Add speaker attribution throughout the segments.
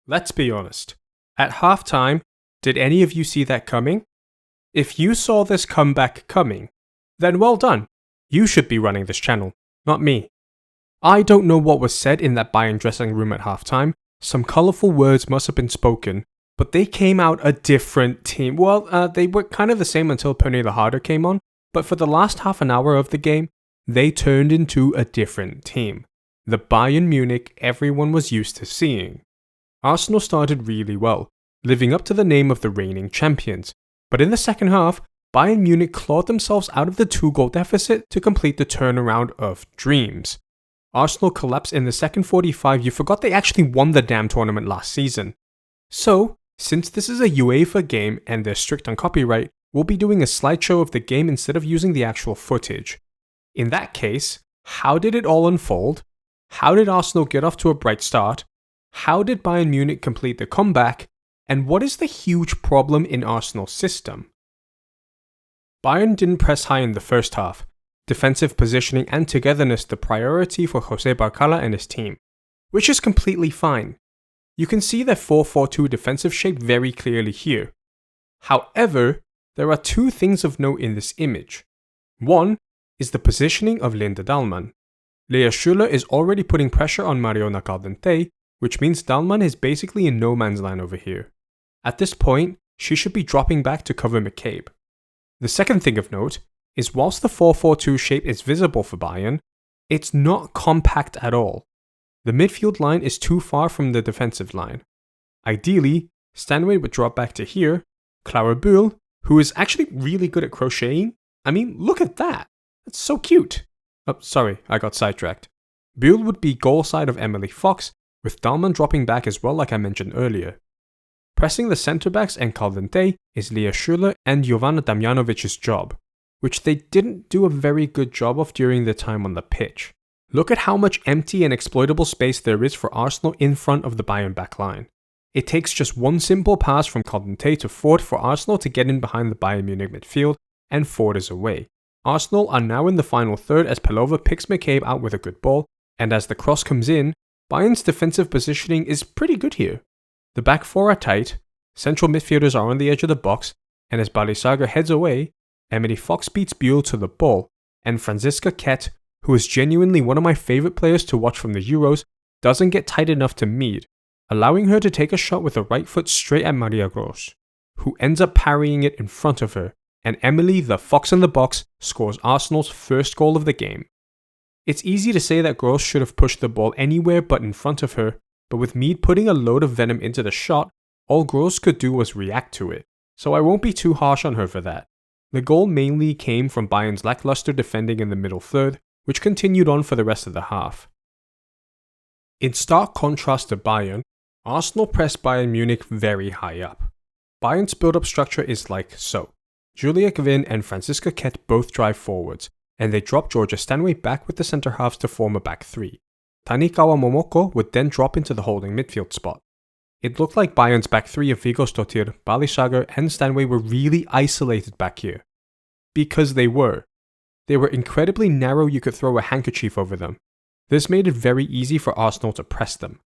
Speaker 1: Let's be honest. At halftime, did any of you see that coming? If you saw this comeback coming, then well done. You should be running this channel, not me. I don't know what was said in that Bayern dressing room at halftime. Some colourful words must have been spoken, but they came out a different team. Well, they were kind of the same until Perne the Harder came on, but for the last half an hour of the game, they turned into a different team. The Bayern Munich everyone was used to seeing. Arsenal started really well, living up to the name of the reigning champions, but in the second half, Bayern Munich clawed themselves out of the 2-goal deficit to complete the turnaround of dreams. Arsenal collapsed in the second 45. You forgot they actually won the damn tournament last season. So, since this is a UEFA game and they're strict on copyright, we'll be doing a slideshow of the game instead of using the actual footage. In that case, how did it all unfold? How did Arsenal get off to a bright start? How did Bayern Munich complete the comeback? And what is the huge problem in Arsenal's system? Bayern didn't press high in the first half. Defensive positioning and togetherness the priority for Jose Barcala and his team, which is completely fine. You can see their 4-4-2 defensive shape very clearly here. However, there are two things of note in this image. One is the positioning of Linda Dahlmann. Lea Schüller is already putting pressure on Mariona Caldente, which means Dahlmann is basically in no man's land over here. At this point, she should be dropping back to cover McCabe. The second thing of note is whilst the 4-4-2 shape is visible for Bayern, it's not compact at all. The midfield line is too far from the defensive line. Ideally, Stanway would drop back to here. Clara Bühl, who is actually really good at crocheting. I mean, look at that. That's so cute. Oh, sorry, I got sidetracked. Bühl would be goal side of Emily Fox, with Dahlmann dropping back as well like I mentioned earlier. Pressing the centre backs and Caldente is Lea Schüller and Jovana Damjanovic's job, which they didn't do a very good job of during their time on the pitch. Look at how much empty and exploitable space there is for Arsenal in front of the Bayern backline. It takes just one simple pass from Caldente to Ford for Arsenal to get in behind the Bayern Munich midfield, and Ford is away. Arsenal are now in the final third as Pelova picks McCabe out with a good ball, and as the cross comes in, Bayern's defensive positioning is pretty good here. The back four are tight, central midfielders are on the edge of the box, and as Balisaga heads away, Emily Fox beats Bühl to the ball, and Franziska Kett, who is genuinely one of my favourite players to watch from the Euros, doesn't get tight enough to meet, allowing her to take a shot with the right foot straight at Maria Gross, who ends up parrying it in front of her, and Emily, the Fox in the box, scores Arsenal's first goal of the game. It's easy to say that Gross should have pushed the ball anywhere but in front of her, but with Mead putting a load of venom into the shot, all Gross could do was react to it, so I won't be too harsh on her for that. The goal mainly came from Bayern's lackluster defending in the middle third, which continued on for the rest of the half. In stark contrast to Bayern, Arsenal pressed Bayern Munich very high up. Bayern's build-up structure is like so. Julia Kvin and Franziska Kett both drive forwards, and they drop Georgia Stanway back with the centre halves to form a back three. Tanikawa Momoko would then drop into the holding midfield spot. It looked like Bayern's back three of Viggósdóttir, Balisager and Stanway were really isolated back here. Because they were. They were incredibly narrow, you could throw a handkerchief over them. This made it very easy for Arsenal to press them.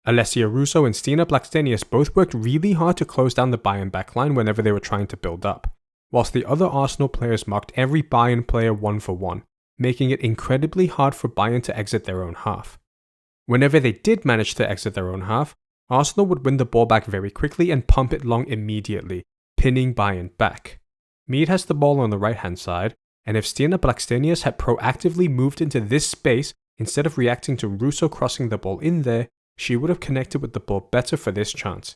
Speaker 1: Alessia Russo and Stina Blackstenius both worked really hard to close down the Bayern backline whenever they were trying to build up, whilst the other Arsenal players marked every Bayern player one for one, making it incredibly hard for Bayern to exit their own half. Whenever they did manage to exit their own half, Arsenal would win the ball back very quickly and pump it long immediately, pinning Bayern back. Mead has the ball on the right hand side, and if Stina Blackstenius had proactively moved into this space instead of reacting to Russo crossing the ball in there, she would have connected with the ball better for this chance.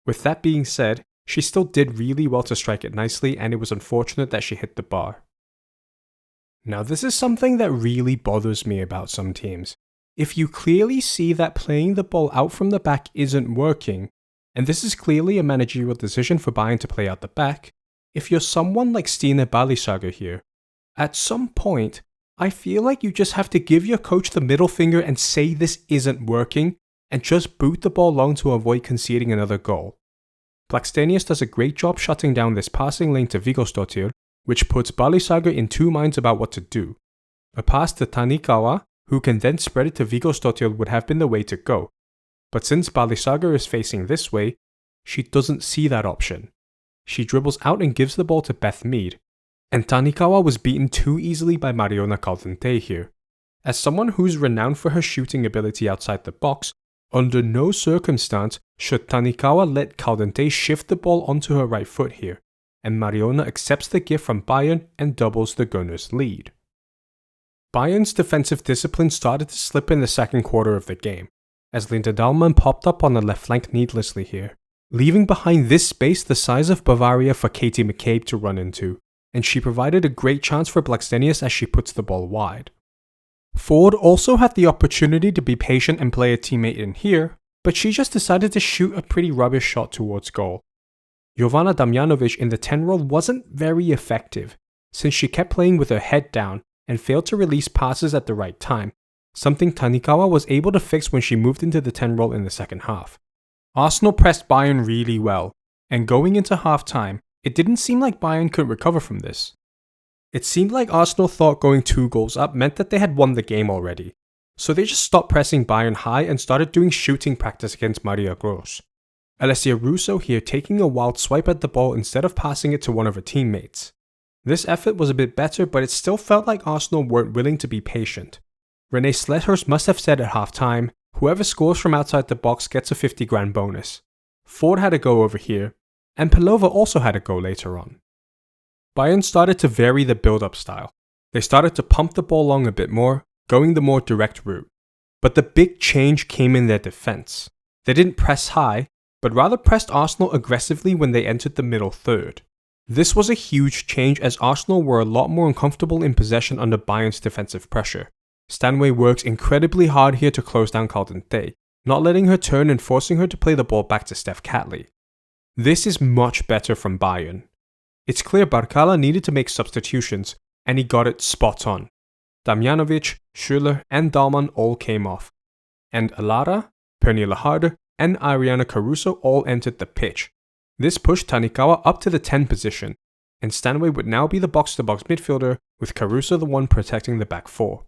Speaker 1: With that being said, she still did really well to strike it nicely, and it was unfortunate that she hit the bar. Now this is something that really bothers me about some teams. If you clearly see that playing the ball out from the back isn't working, and this is clearly a managerial decision for Bayern to play out the back, if you're someone like Stina Balisager here, at some point, I feel like you just have to give your coach the middle finger and say this isn't working, and just boot the ball long to avoid conceding another goal. Blackstenius does a great job shutting down this passing lane to Viggósdóttir, which puts Balisager in two minds about what to do. A pass to Tanikawa, who can then spread it to Viggósdóttir, would have been the way to go. But since Balenciaga is facing this way, she doesn't see that option. She dribbles out and gives the ball to Beth Mead, and Tanikawa was beaten too easily by Mariona Caldente here. As someone who's renowned for her shooting ability outside the box, under no circumstance should Tanikawa let Caldente shift the ball onto her right foot here, and Mariona accepts the gift from Bayern and doubles the Gunners' lead. Bayern's defensive discipline started to slip in the second quarter of the game, as Linda Dahlmann popped up on the left flank needlessly here, leaving behind this space the size of Bavaria for Katie McCabe to run into, and she provided a great chance for Blackstenius as she puts the ball wide. Ford also had the opportunity to be patient and play a teammate in here, but she just decided to shoot a pretty rubbish shot towards goal. Jovana Damjanovic in the 10 role wasn't very effective, since she kept playing with her head down and failed to release passes at the right time, something Tanikawa was able to fix when she moved into the 10 role in the second half. Arsenal pressed Bayern really well, and going into half-time, it didn't seem like Bayern could recover from this. It seemed like Arsenal thought going 2 goals up meant that they had won the game already, so they just stopped pressing Bayern high and started doing shooting practice against Maria Gross. Alessia Russo here taking a wild swipe at the ball instead of passing it to one of her teammates. This effort was a bit better, but it still felt like Arsenal weren't willing to be patient. Renee Slethurst must have said at half-time, whoever scores from outside the box gets a 50 grand bonus. Ford had a go over here, and Pelova also had a go later on. Bayern started to vary the build-up style. They started to pump the ball along a bit more, going the more direct route. But the big change came in their defense. They didn't press high, but rather pressed Arsenal aggressively when they entered the middle third. This was a huge change as Arsenal were a lot more uncomfortable in possession under Bayern's defensive pressure. Stanway works incredibly hard here to close down Caldente, not letting her turn and forcing her to play the ball back to Steph Catley. This is much better from Bayern. It's clear Barkala needed to make substitutions, and he got it spot on. Damjanovic, Schürrle, and Dahlmann all came off, and Alara, Pernille Harder, and Ariana Caruso all entered the pitch. This pushed Tanikawa up to the 10 position, and Stanway would now be the box-to-box midfielder, with Caruso the one protecting the back four.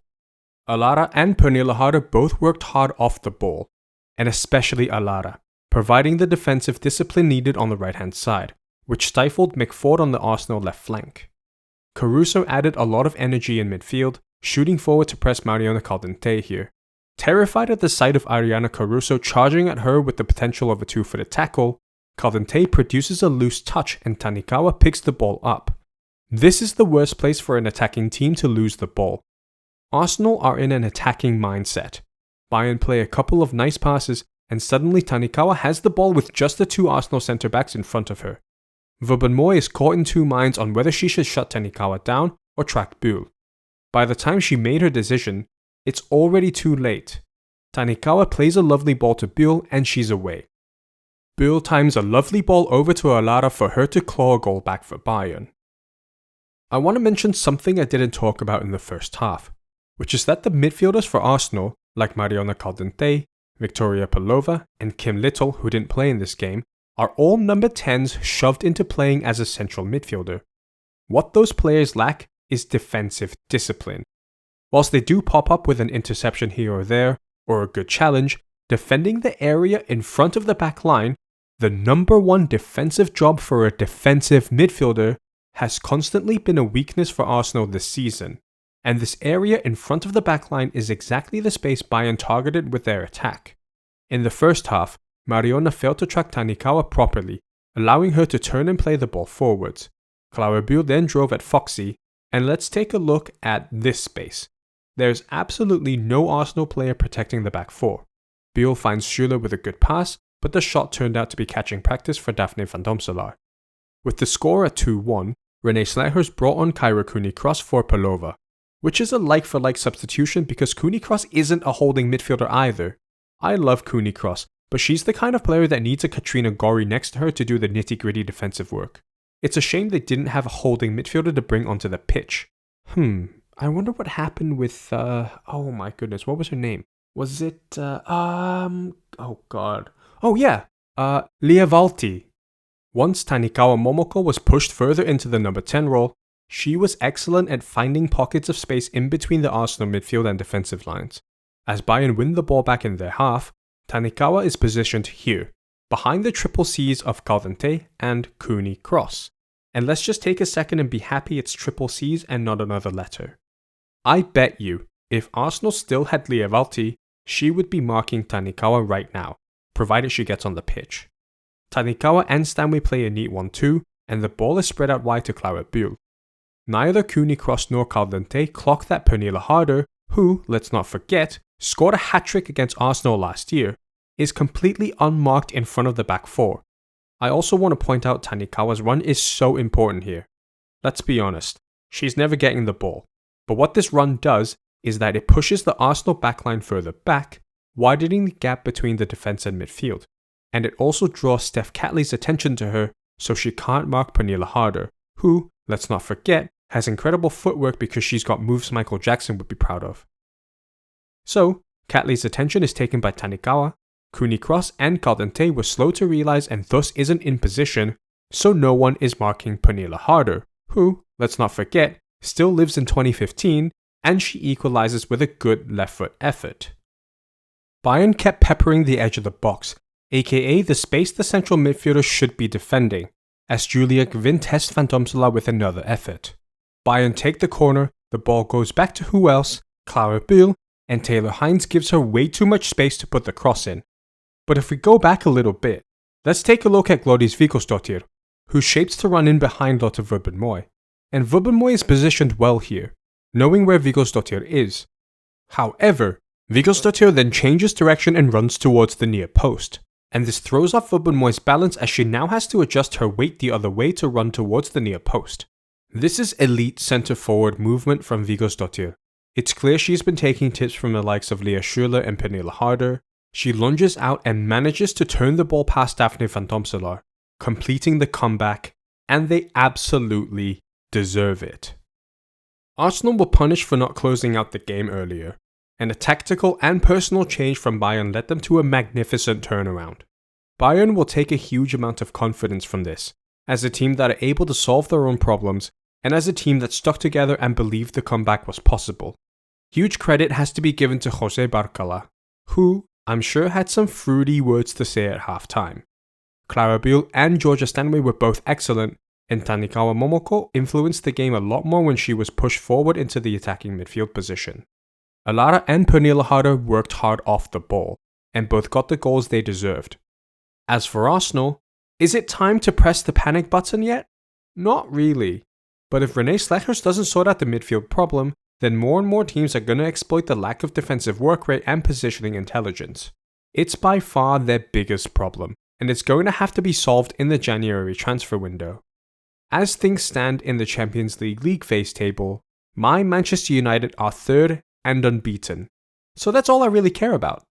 Speaker 1: Alara and Pernille Harder both worked hard off the ball, and especially Alara, providing the defensive discipline needed on the right-hand side, which stifled McFord on the Arsenal left flank. Caruso added a lot of energy in midfield, shooting forward to press Mariona Caldente here. Terrified at the sight of Ariana Caruso charging at her with the potential of a two-footed tackle, Caldente produces a loose touch and Tanikawa picks the ball up. This is the worst place for an attacking team to lose the ball. Arsenal are in an attacking mindset. Bayern play a couple of nice passes and suddenly Tanikawa has the ball with just the 2 Arsenal centre-backs in front of her. Vauban-Moy is caught in 2 minds on whether she should shut Tanikawa down or track Bühl. By the time she made her decision, it's already too late. Tanikawa plays a lovely ball to Bühl and she's away. Bühl times a lovely ball over to Alara for her to claw a goal back for Bayern. I want to mention something I didn't talk about in the first half, which is that the midfielders for Arsenal, like Mariona Caldente, Victoria Pelova, and Kim Little, who didn't play in this game, are all number 10s shoved into playing as a central midfielder. What those players lack is defensive discipline. Whilst they do pop up with an interception here or there, or a good challenge, defending the area in front of the back line, the number 1 defensive job for a defensive midfielder, has constantly been a weakness for Arsenal this season. And this area in front of the back line is exactly the space Bayern targeted with their attack. In the first half, Mariona failed to track Tanikawa properly, allowing her to turn and play the ball forwards. Clara Bühl then drove at Foxy, and let's take a look at this space. There's absolutely no Arsenal player protecting the back 4. Bühl finds Schürrle with a good pass, but the shot turned out to be catching practice for Daphne van Domselaar. With the score at 2-1, Renee Slethurst brought on Kyra Cooney-Cross for Pelova, which is a like-for-like substitution because Cooney-Cross isn't a holding midfielder either. I love Cooney-Cross, but she's the kind of player that needs a Katrina Gori next to her to do the nitty-gritty defensive work. It's a shame they didn't have a holding midfielder to bring onto the pitch. I wonder what happened with, oh my goodness, what was her name? Was it, oh god. Oh yeah, Lia Valti. Once Tanikawa Momoko was pushed further into the number 10 role, she was excellent at finding pockets of space in between the Arsenal midfield and defensive lines. As Bayern win the ball back in their half, Tanikawa is positioned here, behind the triple C's of Caldente and Cooney Cross. And let's just take a second and be happy it's triple C's and not another letter. I bet you, if Arsenal still had Lievalti, she would be marking Tanikawa right now, provided she gets on the pitch. Tanikawa and Stanway play a neat 1-2, and the ball is spread out wide to Clara Buell. Neither Cooney Cross nor Caldente clock that Pernilla Harder, who, let's not forget, scored a hat-trick against Arsenal last year, is completely unmarked in front of the back four. I also want to point out Tanikawa's run is so important here. Let's be honest, she's never getting the ball, but what this run does is that it pushes the Arsenal backline further back, widening the gap between the defense and midfield, and it also draws Steph Catley's attention to her so she can't mark Pernilla Harder, who, let's not forget, has incredible footwork because she's got moves Michael Jackson would be proud of. So, Catley's attention is taken by Tanikawa. Cooney Cross and Caldente were slow to realize and thus isn't in position, so no one is marking Pernilla Harder, who, let's not forget, still lives in 2015, and she equalizes with a good left foot effort. Bayern kept peppering the edge of the box, aka the space the central midfielder should be defending, as Julia Gvin tests Van Domselaar with another effort. Bayern take the corner, the ball goes back to who else? Clara Buell, and Taylor Hines gives her way too much space to put the cross in. But if we go back a little bit, let's take a look at Glódís Perla, who shapes to run in behind Lotte Wubben-Moy, and Wubben-Moy is positioned well here, knowing where Viggósdóttir is. However, Viggósdóttir then changes direction and runs towards the near post, and this throws off Wubben-Moy's balance as she now has to adjust her weight the other way to run towards the near post. This is elite centre forward movement from Viggósdóttir. It's clear she's been taking tips from the likes of Lea Schürrle and Pernilla Harder. She lunges out and manages to turn the ball past Daphne Van Domselaar, completing the comeback, and they absolutely deserve it. Arsenal were punished for not closing out the game earlier, and a tactical and personal change from Bayern led them to a magnificent turnaround. Bayern will take a huge amount of confidence from this, as a team that are able to solve their own problems, and as a team that stuck together and believed the comeback was possible. Huge credit has to be given to José Barcala, who, I'm sure had some fruity words to say at halftime. Clara Buell and Georgia Stanway were both excellent, and Tanikawa Momoko influenced the game a lot more when she was pushed forward into the attacking midfield position. Alara and Pernilla Harder worked hard off the ball, and both got the goals they deserved. As for Arsenal, is it time to press the panic button yet? Not really. But if René Slechers doesn't sort out the midfield problem, then more and more teams are going to exploit the lack of defensive work rate and positioning intelligence. It's by far their biggest problem, and it's going to have to be solved in the January transfer window. As things stand in the Champions League phase table, my Manchester United are third and unbeaten. So that's all I really care about.